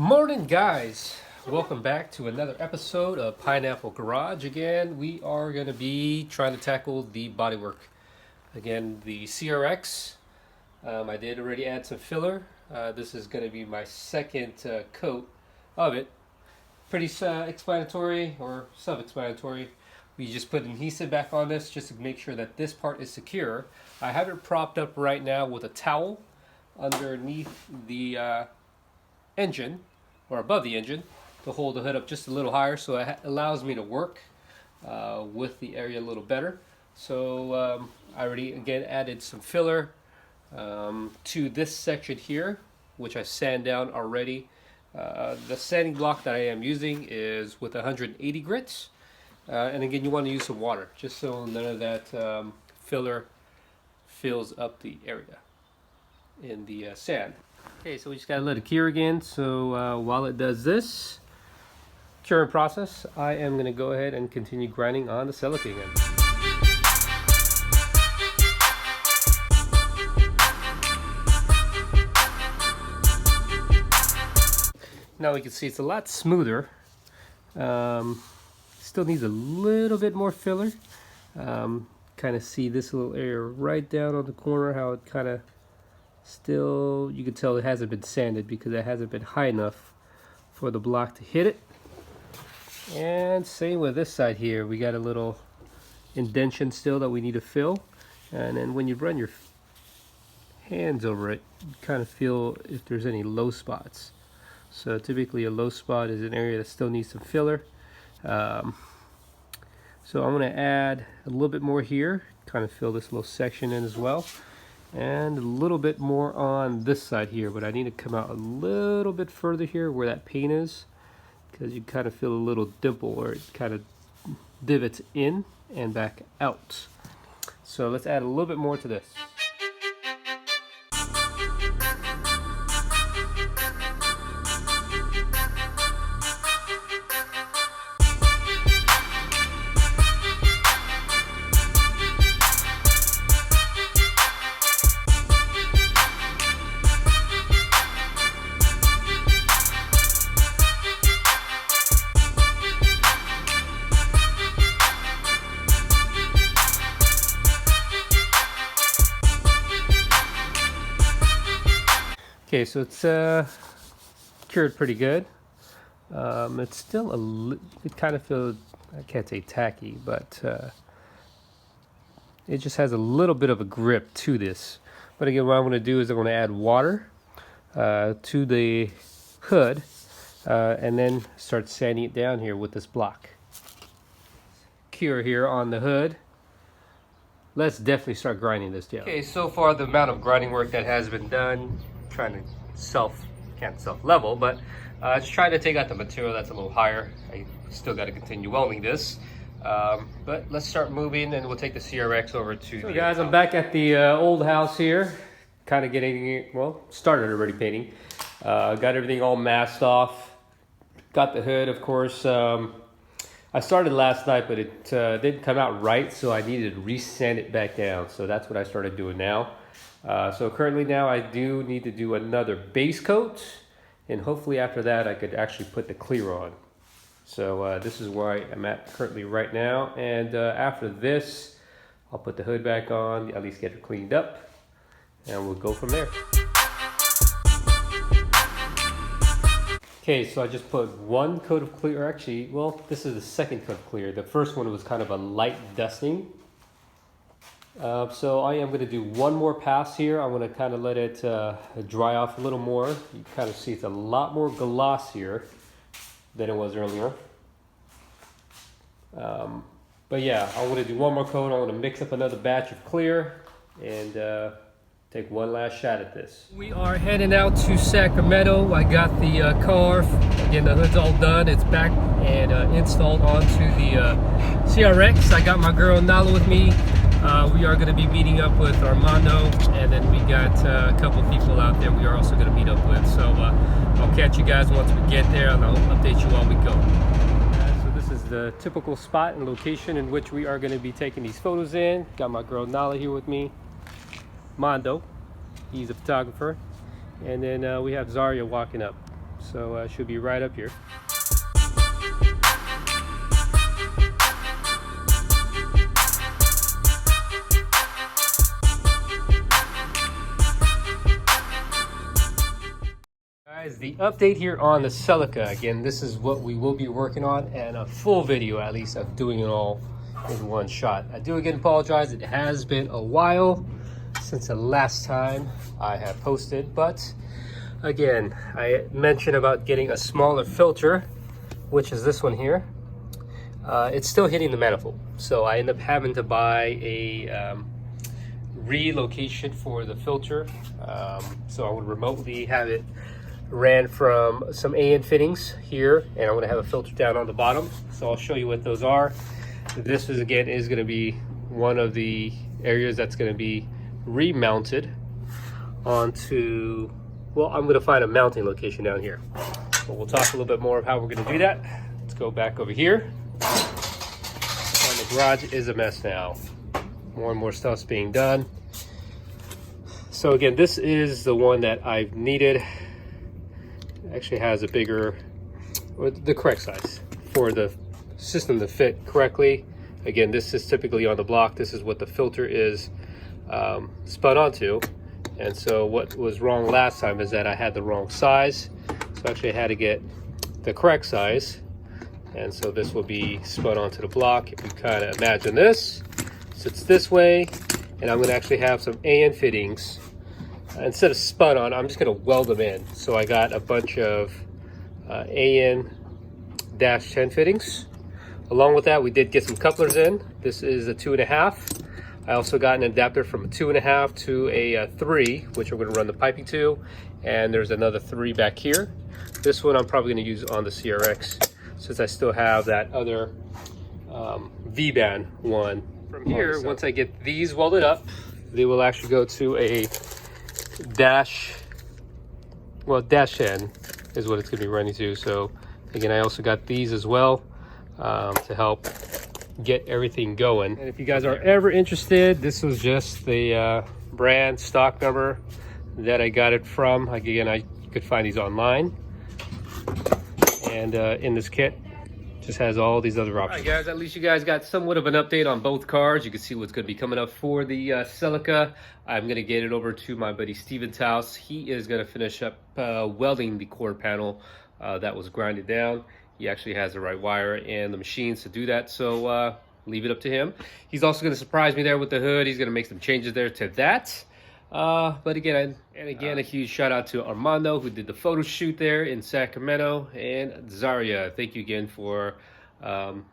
Morning, guys. Welcome back to another episode of Pineapple Garage. Again, we are going to be trying to tackle the bodywork. Again, the CRX. I did already add some filler. This is going to be my second coat of it. Pretty explanatory or self-explanatory. We just put adhesive back on this just to make sure that this part is secure. I have it propped up right now with a towel underneath the engine, or above the engine, to hold the hood up just a little higher, so it allows me to work with the area a little better. So I already again added some filler to this section here, which I sand down already. The sanding block that I am using is with 180 grits, and again you want to use some water just so none of that filler fills up the area in the sand. Okay, so we just gotta let it cure again. So while it does this curing process, I am gonna go ahead and continue grinding on the silicone again. Now we can see it's a lot smoother. Still needs a little bit more filler. Kind of see this little area right down on the corner, how it kind of still, you can tell it hasn't been sanded because it hasn't been high enough for the block to hit it. And same with this side here, we got a little indentation still that we need to fill. And then when you run your hands over it, you kind of feel if there's any low spots. So typically a low spot is an area that still needs some filler. So I'm going to add a little bit more here, kind of fill this little section in as well. And a little bit more on this side here, but I need to come out a little bit further here where that paint is, because you kind of feel a little dimple where it kind of divots in and back out. So let's add a little bit more to this. Okay, so it's cured pretty good. It's still it kind of feels, I can't say tacky, but it just has a little bit of a grip to this. But again, what I'm going to do is I'm going to add water to the hood and then start sanding it down here with this block. Cure here on the hood. Let's definitely start grinding this down. Okay, so far the amount of grinding work that has been done, trying to can't self-level, but it's trying to take out the material that's a little higher. I still got to continue welding this, but let's start moving, and we'll take the CRX over to. So guys, I'm back at the old house here, kind of getting it, well, started already painting. Got everything all masked off. Got the hood, of course. I started last night, but it didn't come out right, so I needed to re-sand it back down. So that's what I started doing now. So currently now I do need to do another base coat, and hopefully after that I could actually put the clear on. So this is where I am at currently right now, and after this I'll put the hood back on, at least get it cleaned up, and we'll go from there. Okay, so I just put one coat of clear, actually, well, this is the second coat of clear. The first one was kind of a light dusting. So I am going to do one more pass here. I'm going to kind of let it dry off a little more. You kind of see it's a lot more glossier than it was earlier. But yeah, I'm going to do one more coat. I'm going to mix up another batch of clear and take one last shot at this. We are heading out to Sacramento. I got the car, again the hood's all done. It's back and installed onto the CRX. I got my girl Nala with me. We are going to be meeting up with Armando, and then we got a couple people out there we are also going to meet up with. So I'll catch you guys once we get there, and I'll update you while we go. So this is the typical spot and location in which we are going to be taking these photos in. Got my girl Nala here with me. Mondo, he's a photographer. And then we have Zaria walking up. So it should be right up here. Guys, the update here on the Celica. Again, this is what we will be working on, and a full video at least of doing it all in one shot. I do again apologize, it has been a while since the last time I have posted, but again, I mentioned about getting a smaller filter, which is this one here. It's still hitting the manifold, so I end up having to buy a relocation for the filter. So I would remotely have it ran from some AN fittings here, and I'm going to have a filter down on the bottom, so I'll show you what those are. This is again is going to be one of the areas that's going to be remounted onto, well, I'm going to find a mounting location down here, but we'll talk a little bit more of how we're going to do that. Let's go back over here, and the garage is a mess now. More and more stuff's being done. So again, this is the one that I've needed. Actually has a bigger, or the correct size for the system to fit correctly. Again, this is typically on the block. This is what the filter is spun onto. And so what was wrong last time is that I had the wrong size. So actually I had to get the correct size. And so this will be spun onto the block. If you kind of imagine this, sits this way, and I'm going to actually have some AN fittings. Instead of spun on, I'm just going to weld them in. So I got a bunch of AN-10 fittings. Along with that, we did get some couplers in. This is a 2.5. I also got an adapter from a 2.5 to a 3, which I'm going to run the piping to. And there's another 3 back here. This one I'm probably going to use on the CRX, since I still have that other V-band one. From here, once I get these welded up, they will actually go to a dash 10 is what it's going to be running to. So again, I also got these as well to help get everything going. And if you guys are ever interested, this was just the brand stock number that I got it from. Again, you could find these online, and in this kit just has all these other options. All right, guys, at least you guys got somewhat of an update on both cars. You can see what's going to be coming up for the Celica. I'm going to get it over to my buddy Steven's house. He is going to finish up welding the core panel that was grinded down. He actually has the right wire and the machines to do that, so leave it up to him. He's also going to surprise me there with the hood. He's going to make some changes there to that. But again, a huge shout out to Armando, who did the photo shoot there in Sacramento, and Zaria. Thank you again for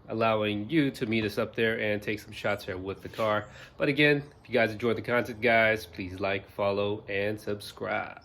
allowing you to meet us up there and take some shots there with the car. But again, if you guys enjoyed the content, guys, please like, follow, and subscribe.